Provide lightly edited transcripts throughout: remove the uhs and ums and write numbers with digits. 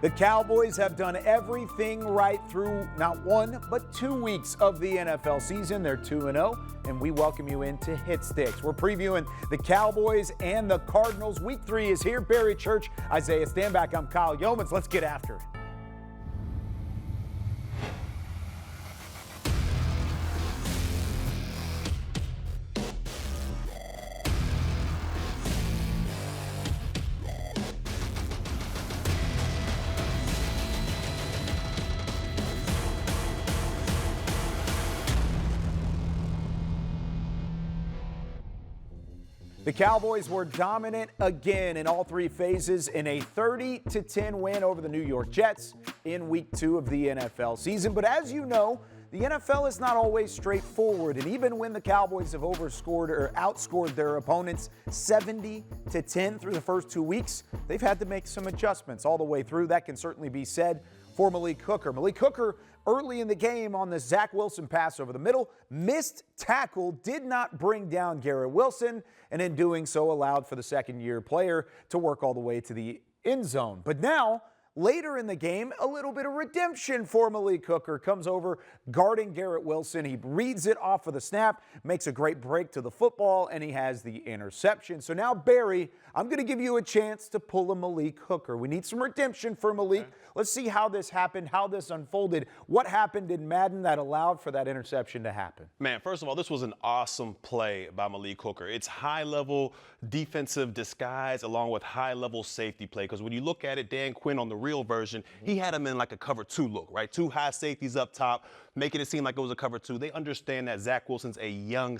The Cowboys have done everything right through not 1, but 2 weeks of the NFL season. They're 2-0, and we welcome you into Hit Sticks. We're previewing the Cowboys and the Cardinals. Week 3 is here. Barry Church, Isaiah Stanback. I'm Kyle Youmans. Let's get after it. The Cowboys were dominant again in all 3 phases in a 30-10 win over the New York Jets in Week 2 of the NFL season. But as you know, the NFL is not always straightforward, and even when the Cowboys have outscored their opponents 70-10 through the first 2 weeks, they've had to make some adjustments all the way through. That can certainly be said for Malik Hooker. Malik Hooker, early in the game on the Zach Wilson pass over the middle, missed tackle, did not bring down Garrett Wilson, and in doing so allowed for the second-year player to work all the way to the end zone. But now, later in the game, a little bit of redemption for Malik Hooker. Comes over guarding Garrett Wilson. He reads it off of the snap, makes a great break to the football, and he has the interception. So now, Barry, I'm going to give you a chance to pull a Malik Hooker. We need some redemption for Malik. Okay. Let's see how this happened, how this unfolded. What happened in Madden that allowed for that interception to happen? Man, first of all, this was an awesome play by Malik Hooker. It's high-level defensive disguise along with high-level safety play. Because when you look at it, Dan Quinn on the real version, he had him in like a cover 2 look, right? 2 high safeties up top, making it seem like it was a cover 2. They understand that Zach Wilson's a young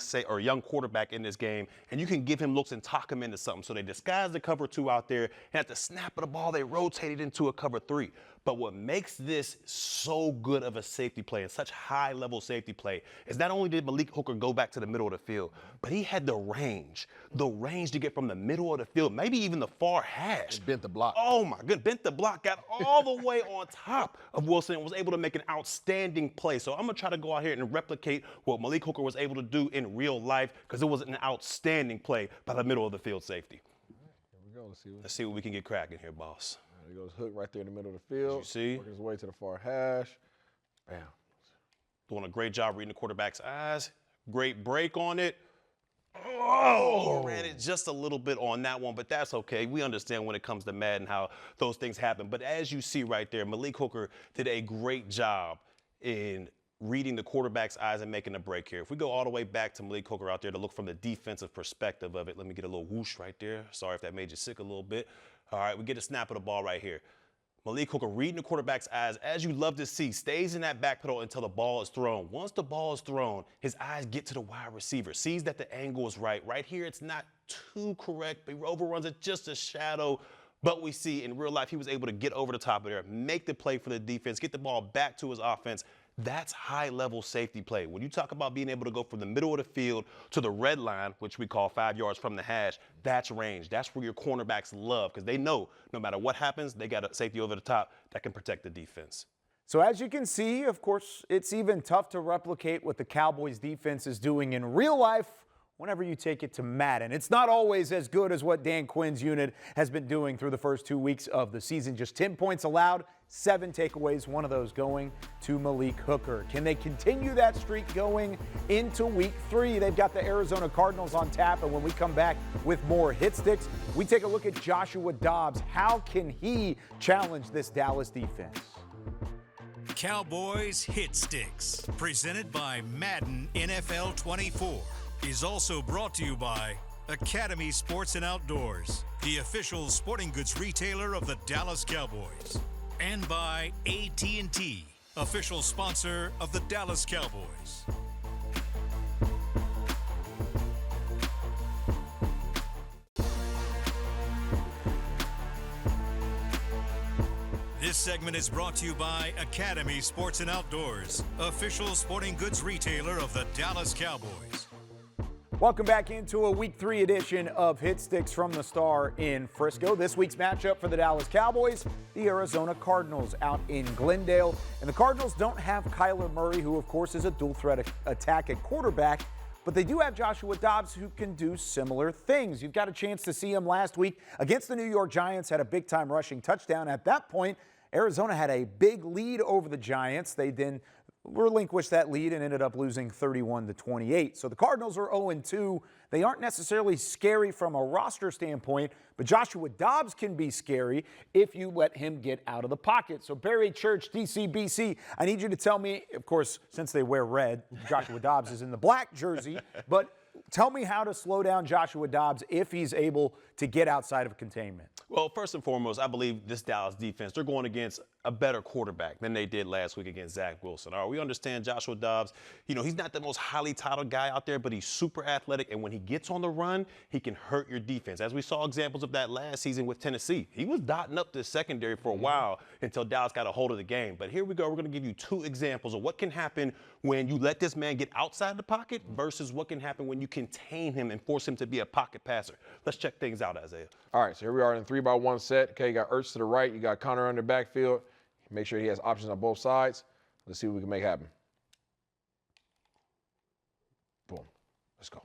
quarterback in this game, and you can give him looks and talk him into something. So they disguised the cover 2 out there, and at the snap of the ball, they rotated into a cover 3. But what makes this so good of a safety play and such high-level safety play is not only did Malik Hooker go back to the middle of the field, but he had the range to get from the middle of the field, maybe even the far hash. It bent the block. Oh, my goodness, bent the block, got all the way on top of Wilson and was able to make an outstanding play. So I'm going to try to go out here and replicate what Malik Hooker was able to do in real life because it was an outstanding play by the middle of the field safety. Here we go. Let's see what we can get cracking here, boss. There goes Hook right there in the middle of the field. You see? Working his way to the far hash. Bam. Doing a great job reading the quarterback's eyes. Great break on it. Oh, ran it just a little bit on that one, but that's okay. We understand when it comes to Madden how those things happen. But as you see right there, Malik Hooker did a great job in reading the quarterback's eyes and making a break here. If we go all the way back to Malik Hooker out there to look from the defensive perspective of it, let me get a little whoosh right there. Sorry if that made you sick a little bit. All right, we get a snap of the ball right here. Malik Hooker reading the quarterback's eyes, as you love to see, stays in that back pedal until the ball is thrown. Once the ball is thrown, his eyes get to the wide receiver, sees that the angle is right. Right here, it's not too correct, but he overruns it just a shadow. But we see in real life, he was able to get over the top of there, make the play for the defense, get the ball back to his offense. That's high-level safety play. When you talk about being able to go from the middle of the field to the red line, which we call 5 yards from the hash, that's range. That's where your cornerbacks love because they know no matter what happens, they got a safety over the top that can protect the defense. So as you can see, of course, it's even tough to replicate what the Cowboys defense is doing in real life whenever you take it to Madden. It's not always as good as what Dan Quinn's unit has been doing through the first 2 weeks of the season. Just 10 points allowed, 7 takeaways, one of those going to Malik Hooker. Can they continue that streak going into Week 3? They've got the Arizona Cardinals on tap, and when we come back with more Hit Sticks, we take a look at Joshua Dobbs. How can he challenge this Dallas defense? Cowboys Hit Sticks, presented by Madden NFL 24. Is also brought to you by Academy Sports and Outdoors, the official sporting goods retailer of the Dallas Cowboys, and by AT&T, official sponsor of the Dallas Cowboys. This segment is brought to you by Academy Sports and Outdoors, official sporting goods retailer of the Dallas Cowboys. Welcome back into a Week 3 edition of Hit Sticks from the Star in Frisco. This week's matchup for the Dallas Cowboys, the Arizona Cardinals out in Glendale. And the Cardinals don't have Kyler Murray, who of course is a dual threat attack at quarterback, but they do have Joshua Dobbs, who can do similar things. You've got a chance to see him last week against the New York Giants, had a big-time rushing touchdown. At that point, Arizona had a big lead over the Giants. They then relinquished that lead and ended up losing 31-28. So the Cardinals are 0-2. They aren't necessarily scary from a roster standpoint, but Joshua Dobbs can be scary if you let him get out of the pocket. So Barry Church, DCBC, I need you to tell me, of course, since they wear red, Joshua Dobbs is in the black jersey, but tell me how to slow down Joshua Dobbs if he's able to get outside of containment. Well, first and foremost, I believe this Dallas defense, they're going against a better quarterback than they did last week against Zach Wilson. All right, we understand Joshua Dobbs, he's not the most highly titled guy out there, but he's super athletic, and when he gets on the run, he can hurt your defense. As we saw examples of that last season with Tennessee. He was dotting up the secondary for a while until Dallas got a hold of the game. But here we go. We're going to give you 2 examples of what can happen when you let this man get outside the pocket versus what can happen when you contain him and force him to be a pocket passer. Let's check things out, Isaiah. All right, so here we are in 3-by-1 set. Okay, you got Ertz to the right. You got Connor on the backfield. Make sure he has options on both sides. Let's see what we can make happen. Boom. Let's go.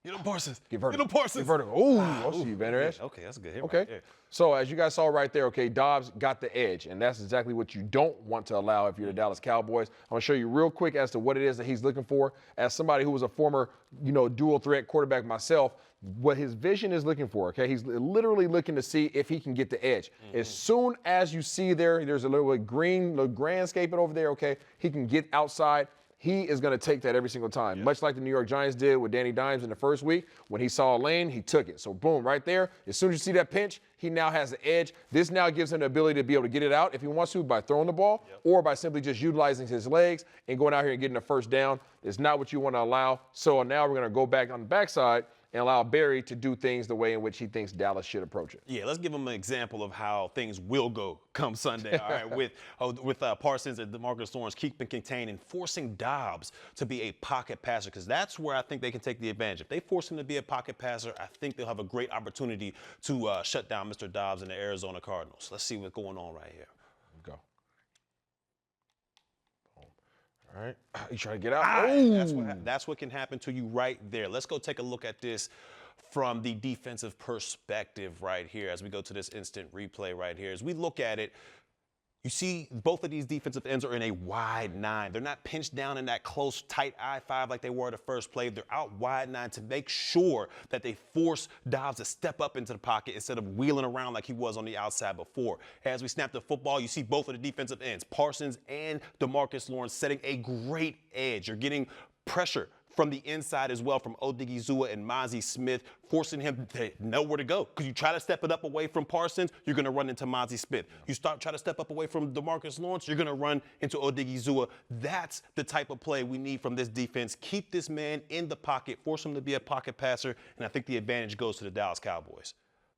Get him, Parsons. Get vertical. Get him, Parsons. Get vertical. Ooh, I see you, Van Der Esch. Okay, that's a good hit. Okay. Right there. So as you guys saw right there, okay, Dobbs got the edge, and that's exactly what you don't want to allow if you're the Dallas Cowboys. I'm going to show you real quick as to what it is that he's looking for. As somebody who was a former, dual threat quarterback myself, what his vision is looking for, okay? He's literally looking to see if he can get the edge. As soon as you see there's a little green, little grandscaping over there, okay? He can get outside. He is going to take that every single time, much like the New York Giants did with Danny Dimes in the first week. When he saw a lane, he took it. So, boom, right there. As soon as you see that pinch, he now has the edge. This now gives him the ability to be able to get it out if he wants to by throwing the ball or by simply just utilizing his legs and going out here and getting a first down. It's not what you want to allow. So now we're going to go back on the backside and allow Barry to do things the way in which he thinks Dallas should approach it. Yeah, let's give him an example of how things will go come Sunday. All right, with Parsons and DeMarcus Lawrence keeping contained and forcing Dobbs to be a pocket passer, because that's where I think they can take the advantage. If they force him to be a pocket passer, I think they'll have a great opportunity to shut down Mr. Dobbs and the Arizona Cardinals. Let's see what's going on right here. Go. All right, you trying to get out? That's what can happen to you right there. Let's go take a look at this from the defensive perspective right here as we go to this instant replay right here. As we look at it, you see both of these defensive ends are in a wide 9. They're not pinched down in that close, tight I-5 like they were the first play. They're out wide 9 to make sure that they force Dobbs to step up into the pocket instead of wheeling around like he was on the outside before. As we snap the football, you see both of the defensive ends, Parsons and DeMarcus Lawrence, setting a great edge. You're getting pressure from the inside as well from Odigizua and Mozzie Smith, forcing him to know where to go. Because you try to step it up away from Parsons, you're going to run into Mozzie Smith. You try to step up away from DeMarcus Lawrence, you're going to run into Odigizua. That's the type of play we need from this defense. Keep this man in the pocket, force him to be a pocket passer, and I think the advantage goes to the Dallas Cowboys.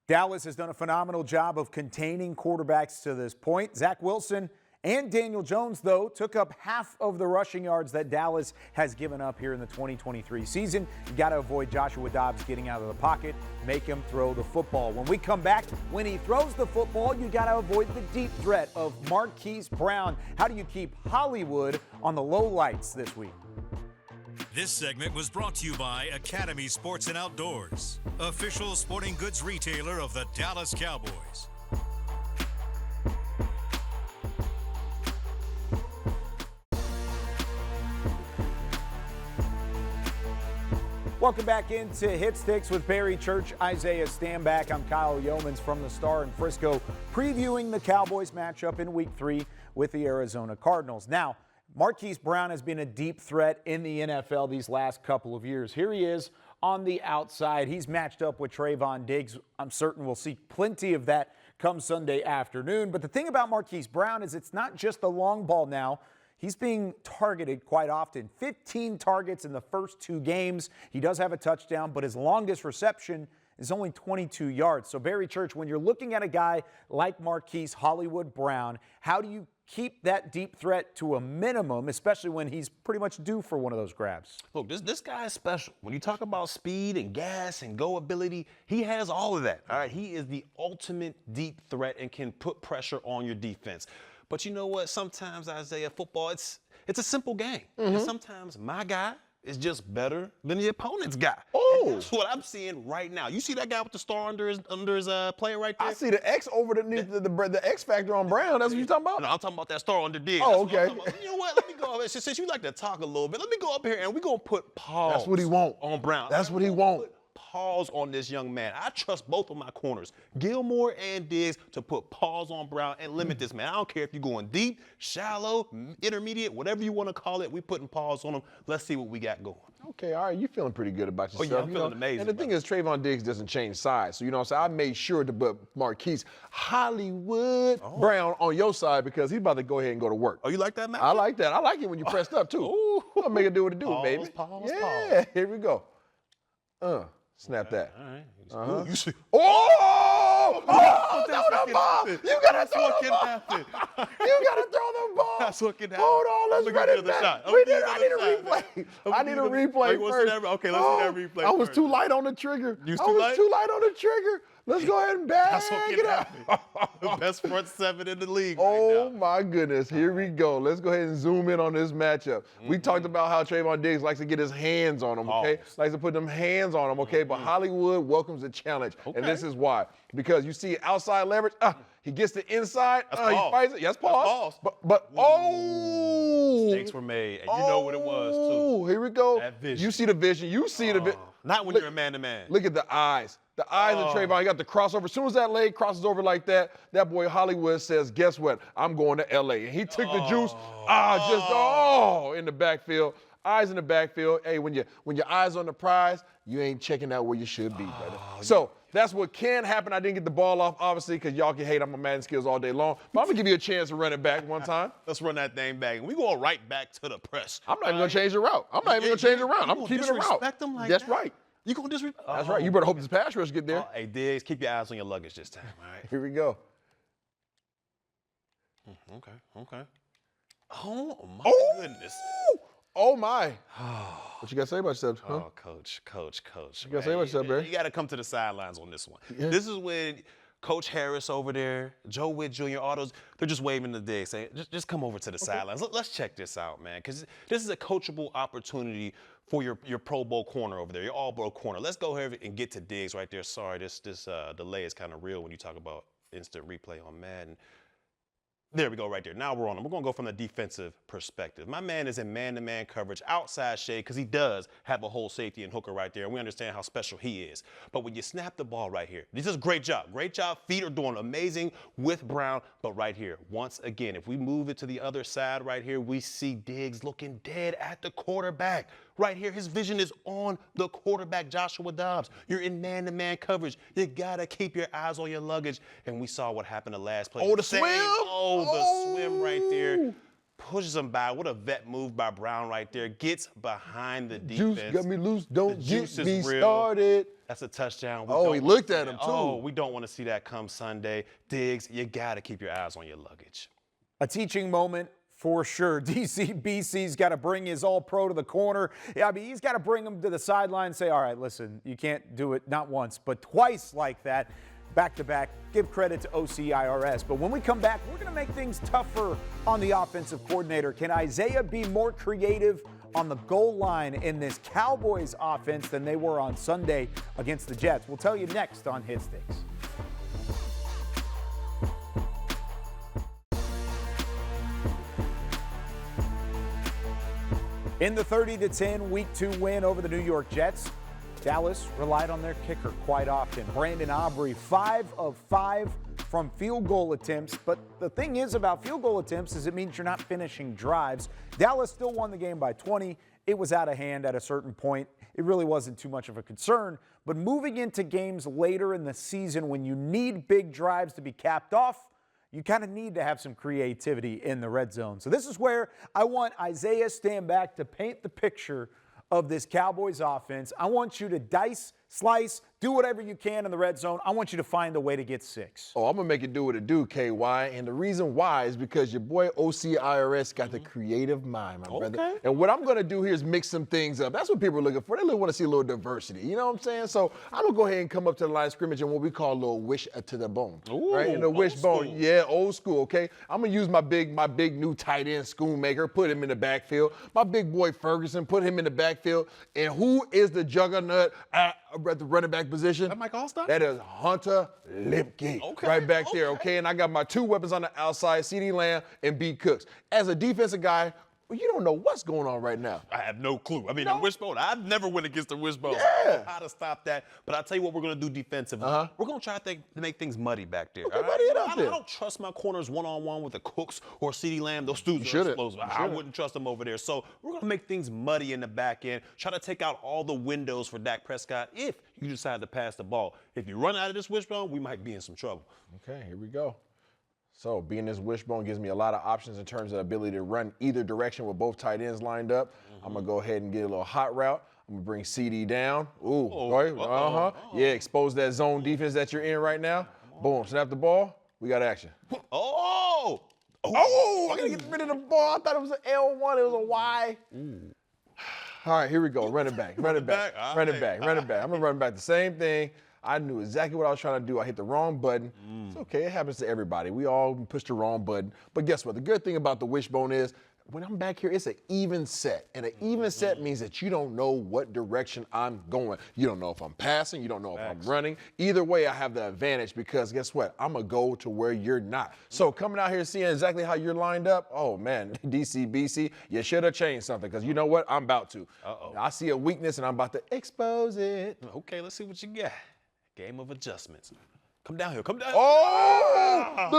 Dallas has done a phenomenal job of containing quarterbacks to this point. Zach Wilson and Daniel Jones, though, took up half of the rushing yards that Dallas has given up here in the 2023 season. You got to avoid Joshua Dobbs getting out of the pocket, make him throw the football. When we come back, when he throws the football, you got to avoid the deep threat of Marquise Brown. How do you keep Hollywood on the low lights this week? This segment was brought to you by Academy Sports and Outdoors, official sporting goods retailer of the Dallas Cowboys. Welcome back into Hit Sticks with Barry Church, Isaiah Stanback. I'm Kyle Youmans from the Star in Frisco, previewing the Cowboys matchup in Week 3 with the Arizona Cardinals. Now, Marquise Brown has been a deep threat in the NFL these last couple of years. Here he is on the outside. He's matched up with Trayvon Diggs. I'm certain we'll see plenty of that come Sunday afternoon. But the thing about Marquise Brown is it's not just the long ball now. He's being targeted quite often. 15 targets in the first 2 games. He does have a touchdown, but his longest reception is only 22 yards. So, Barry Church, when you're looking at a guy like Marquise Hollywood Brown, how do you keep that deep threat to a minimum, especially when he's pretty much due for one of those grabs? Look, this guy is special. When you talk about speed and gas and go ability, he has all of that. All right, he is the ultimate deep threat and can put pressure on your defense. But you know what? Sometimes, Isaiah, football, it's a simple game. And sometimes my guy is just better than the opponent's guy. Oh. Oh. That's what I'm seeing right now. You see that guy with the star under his player right there? I see the X over the X factor on Brown. That's what you're talking about? No, I'm talking about that star under Diggs. Oh, That's what I'm okay. talking about. You know what? Let me go. Since you like to talk a little bit, let me go up here and we're going to put pause. That's what he want. On Brown. That's what he want. Pause on this young man. I trust both of my corners, Gilmore and Diggs, to put pause on Brown and limit this man. I don't care if you're going deep, shallow, intermediate, whatever you want to call it. We putting pause on him. Let's see what we got going. Okay, all right. You're feeling pretty good about yourself. Oh, yeah, I'm feeling amazing. And the thing is, Trayvon Diggs doesn't change sides. So, you know what I'm saying? I made sure to put Marquise Hollywood Brown on your side because he's about to go ahead and go to work. Oh, you like that, Matt? I like that. I like it when you pressed up, too. Ooh. I'll make it do what it do, Pause, baby. pause, yeah, pause. here we go. Snap that. All right. Uh-huh. Ooh, you see. Oh! Oh! That's Throw what the can ball! happen. You gotta That's throw what the can ball! happen. You gotta throw the ball! That's what can happen. Hold on, let's Look run at it the other back. shot. I need a replay. I need a replay first. Okay, let's see that replay I was first. too light on the trigger. You was I too was light? too light on the trigger. Let's go ahead and bag That's what it can up. happen. The best front seven in the league Oh right now. my goodness, here we go. Let's go ahead and zoom in on this matchup. We talked about how Trayvon Diggs likes to get his hands on him, okay? Pause. Likes to put them hands on him, okay? But Hollywood welcomes the challenge. And Okay. this is why. Because you see outside leverage, he gets the inside, That's he pause. fights it. Yes, That's pause. pause. But oh! Mistakes were made, and you know what it was, too. Oh, here we go. That vision. You see the vision. You see the vision. Not when you're a man-to-man. Look at the eyes. The eyes of Trayvon. He got the crossover. As soon as that leg crosses over like that, that boy Hollywood says, guess what? I'm going to L.A. And he took the juice. In the backfield. Eyes in the backfield. Hey, when your eyes on the prize, you ain't checking out where you should be, brother. So that's what can happen. I didn't get the ball off, obviously, because y'all can hate on my Madden skills all day long. But I'm going to give you a chance to run it back one time. Let's run that thing back. And we going right back to the press. I'm not even going to change the route. I'm not even going to change the route. I'm keeping the route. Disrespect them like That's that? right. You going to disrespect? That's right. You better hope this pass rush get there. Hey, Diggs, keep your eyes on your luggage this time, all right? Here we go. Okay. Oh, my goodness. Oh, my. What you got to say about yourself, huh? Oh, coach. You gotta say what's up, Barry. You got to come to the sidelines on this one. Yeah. This is when Coach Harris over there, Joe Witt Jr., all those, they're just waving the dig, saying, just come over to the sidelines. Let's check this out, man, because this is a coachable opportunity for your Pro Bowl corner over there, your All-Pro corner. Let's go ahead and get to Diggs right there. Sorry, this delay is kind of real when you talk about instant replay on Madden. There we go right there. Now we're on him. We're going to go from the defensive perspective. My man is in man-to-man coverage, outside shade, because he does have a whole safety and Hooker right there, and we understand how special he is. But when you snap the ball right here, this is a great job. Great job. Feet are doing amazing with Brown. But right here, once again, if we move it to the other side right here, we see Diggs looking dead at the quarterback. Right here, his vision is on the quarterback, Joshua Dobbs. You're in man-to-man coverage. You got to keep your eyes on your luggage. And we saw what happened the last play. Oh, the swim? The swim right there. Pushes him by. What a vet move by Brown right there. Gets behind the defense. Juice got me loose. Don't The get juice is me real. started. That's a touchdown. Oh, he looked at him, too. Oh, we don't want to see that come Sunday. Diggs, you got to keep your eyes on your luggage. A teaching moment for sure. BC's got to bring his all-pro to the corner. Yeah, I mean, he's got to bring him to the sideline and say, all right, listen, you can't do it not once, but twice like that, back-to-back. Give credit to OCIRS. But when we come back, we're going to make things tougher on the offensive coordinator. Can Isaiah be more creative on the goal line in this Cowboys offense than they were on Sunday against the Jets? We'll tell you next on Hit Sticks. In the 30-10 Week 2 win over the New York Jets, Dallas relied on their kicker quite often. Brandon Aubrey, 5 of 5 from field goal attempts. But the thing is about field goal attempts is it means you're not finishing drives. Dallas still won the game by 20. It was out of hand at a certain point. It really wasn't too much of a concern. But moving into games later in the season when you need big drives to be capped off, you kind of need to have some creativity in the red zone. So this is where I want Isaiah Stanback to paint the picture of this Cowboys offense. I want you to dice slice, do whatever you can in the red zone. I want you to find a way to get 6. Oh, I'm going to make it do what it do, KY. And the reason why is because your boy OCIRS got the creative mind, my brother. And what I'm going to do here is mix some things up. That's what people are looking for. They want to see a little diversity. You know what I'm saying? So I'm going to go ahead and come up to the line of scrimmage and what we call a little wish to the bone. Ooh, right? And the wishbone. Yeah, old school, okay? I'm going to use my big new tight end Schoonmaker, put him in the backfield. My big boy Ferguson, put him in the backfield. And who is the juggernaut at the running back position? That Mike Allstott? That is Hunter Lipke. Right back there, okay? And I got my 2 weapons on the outside, CeeDee Lamb and B. Cooks. As a defensive guy, well, you don't know what's going on right now. I have no clue. I mean, the wishbone, I've never went against the wishbone. Yeah. I don't know how to stop that. But I'll tell you what we're going to do defensively. We're going to try to make things muddy back there. Okay, muddy it up there. I don't trust my corners one-on-one with the Cooks or CeeDee Lamb. Those dudes are explosive. I wouldn't trust them over there. So we're going to make things muddy in the back end, try to take out all the windows for Dak Prescott if you decide to pass the ball. If you run out of this wishbone, we might be in some trouble. Okay, here we go. So being this wishbone gives me a lot of options in terms of the ability to run either direction with both tight ends lined up. I'm going to go ahead and get a little hot route. I'm going to bring CD down. Ooh, right? Yeah, expose that zone defense that you're in right now. Boom, snap the ball. We got action. I got to get rid of the ball. I thought it was an L1. It was a Y. All right, here we go. Run it back. I'm going to run back the same thing. I knew exactly what I was trying to do. I hit the wrong button. It's okay. It happens to everybody. We all push the wrong button. But guess what? The good thing about the wishbone is when I'm back here, it's an even set. And an even set means that you don't know what direction I'm going. You don't know if I'm passing. You don't know if I'm running. Either way, I have the advantage because guess what? I'm going to go to where you're not. So coming out here seeing exactly how you're lined up, oh, man, DCBC, you should have changed something because you know what? I'm about to. I see a weakness and I'm about to expose it. Okay, let's see what you got. Game of adjustments. Come down here. Oh, the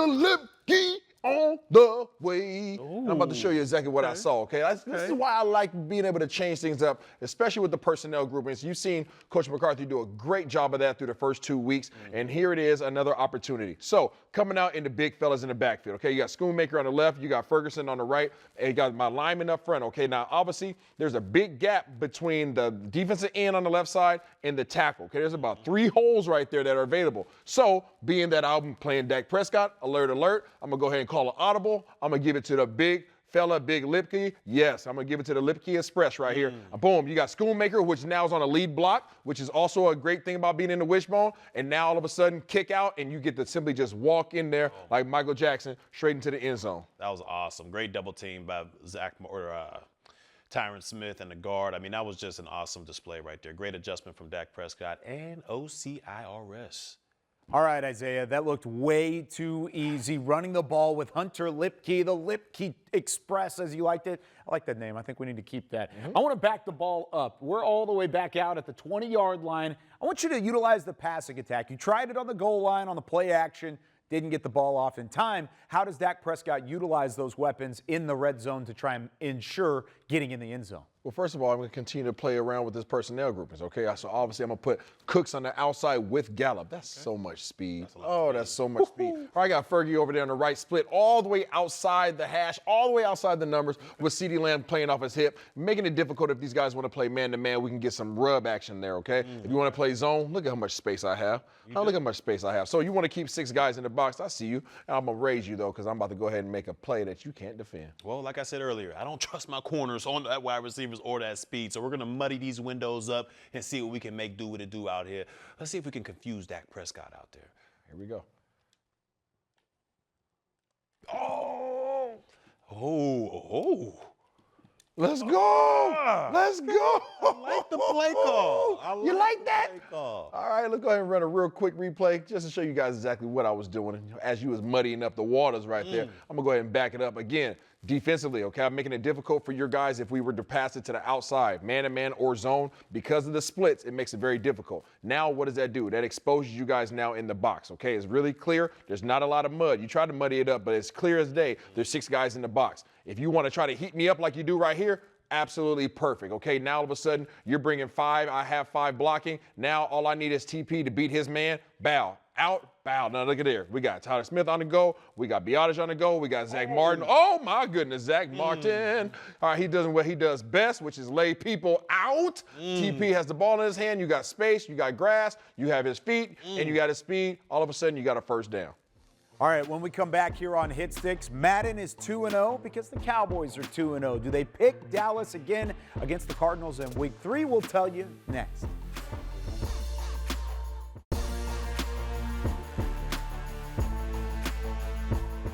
Lipke on the way. I'm about to show you exactly what I saw, okay? This is why I like being able to change things up, especially with the personnel groupings. You've seen Coach McCarthy do a great job of that through the first 2 weeks, and here it is, another opportunity. So coming out in the big fellas in the backfield, okay? You got Schoonmaker on the left, you got Ferguson on the right, and you got my lineman up front, okay? Now, obviously, there's a big gap between the defensive end on the left side and the tackle, okay? There's about 3 holes right there that are available. So being that I'm playing Dak Prescott, alert, I'm going to go ahead and call an audible. I'm going to give it to the big fella, Big Lipke. Yes, I'm going to give it to the Lipke Express right here. Boom, you got Schoonmaker, which now is on a lead block, which is also a great thing about being in the wishbone. And now all of a sudden, kick out, and you get to simply just walk in there like Michael Jackson straight into the end zone. That was awesome. Great double team by Tyron Smith and the guard. I mean, that was just an awesome display right there. Great adjustment from Dak Prescott and OCIRS. All right, Isaiah, that looked way too easy. Running the ball with Hunter Lipke, the Lipke Express, as you liked it. I like that name. I think we need to keep that. I want to back the ball up. We're all the way back out at the 20-yard line. I want you to utilize the passing attack. You tried it on the goal line, on the play action, didn't get the ball off in time. How does Dak Prescott utilize those weapons in the red zone to try and ensure getting in the end zone? Well, first of all, I'm going to continue to play around with this personnel groupings, okay? So obviously I'm going to put Cooks on the outside with Gallup. That's so much speed. That's so much speed. All right, I got Fergie over there on the right, split all the way outside the hash, all the way outside the numbers with CeeDee Lamb playing off his hip, making it difficult if these guys want to play man-to-man. We can get some rub action there, okay? If you want to play zone, look at how much space I have. Look how much space I have. So you want to keep 6 guys in the box. I see you. And I'm going to raise you, though, because I'm about to go ahead and make a play that you can't defend. Well, like I said earlier, I don't trust my corners on that wide receivers or that speed. So we're going to muddy these windows up and see what we can make do what it do out here. Let's see if we can confuse Dak Prescott out there. Here we go. Let's go. Let's go. I like the play call. You like that? All right, let's go ahead and run a real quick replay just to show you guys exactly what I was doing as you was muddying up the waters right there. I'm going to go ahead and back it up again. Defensively, okay, I'm making it difficult for your guys if we were to pass it to the outside, man-to-man or zone. Because of the splits, it makes it very difficult. Now, what does that do? That exposes you guys now in the box, okay? It's really clear. There's not a lot of mud. You try to muddy it up, but it's clear as day. There's 6 guys in the box. If you want to try to heat me up like you do right here, absolutely perfect, okay? Now, all of a sudden, you're bringing 5. I have 5 blocking. Now, all I need is TP to beat his man. Bow. out, foul. Now look at there. We got Tyler Smith on the go. We got Biotish on the go. We got Zach Martin. Oh my goodness, Zach Martin. All right, he does what he does best, which is lay people out. TP has the ball in his hand. You got space. You got grass. You have his feet, and you got his speed. All of a sudden, you got a first down. All right, when we come back here on Hit Sticks, Madden is 2-0 because the Cowboys are 2-0. Do they pick Dallas again against the Cardinals in Week 3? We'll tell you next.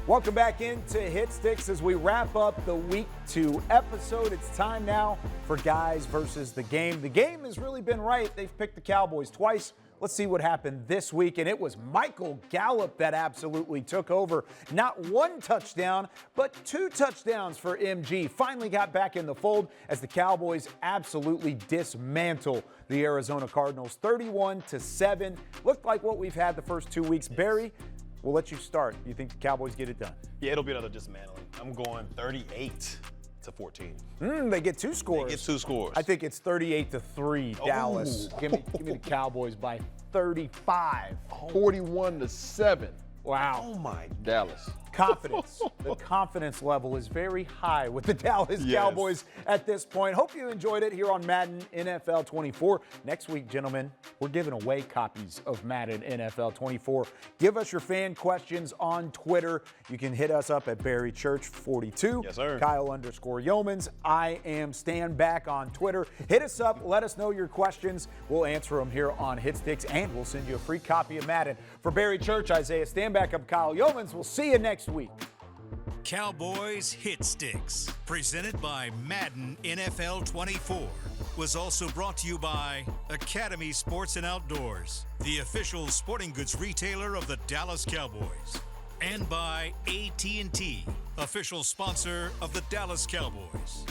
Welcome back into Hit Sticks as we wrap up the Week 2 episode. It's time now for Guys versus the Game. The game has really been right. They've picked the Cowboys twice. Let's see what happened this week. And it was Michael Gallup that absolutely took over. Not one touchdown, but 2 touchdowns for MG. Finally got back in the fold as the Cowboys absolutely dismantle the Arizona Cardinals 31-7. Looked like what we've had the first 2 weeks. Barry, we'll let you start. You think the Cowboys get it done? Yeah, it'll be another dismantling. I'm going 38-14. They get 2 scores. They get 2 scores. I think it's 38-3 Dallas. Give me the Cowboys by 35. 41-7. Wow. Oh my Dallas. Confidence. The confidence level is very high with the Dallas Cowboys at this point. Hope you enjoyed it here on Madden NFL 24. Next week, gentlemen, we're giving away copies of Madden NFL 24. Give us your fan questions on Twitter. You can hit us up at Barry Church 42. Yes, sir. Kyle_Youmans. I am Stanback on Twitter. Hit us up. Let us know your questions. We'll answer them here on Hit Sticks, and we'll send you a free copy of Madden. For Barry Church, Isaiah Stanback, I'm Kyle Youmans. We'll see you next week. Cowboys Hit Sticks, presented by Madden NFL 24, was also brought to you by Academy Sports and Outdoors, the official sporting goods retailer of the Dallas Cowboys, and by AT&T, official sponsor of the Dallas Cowboys.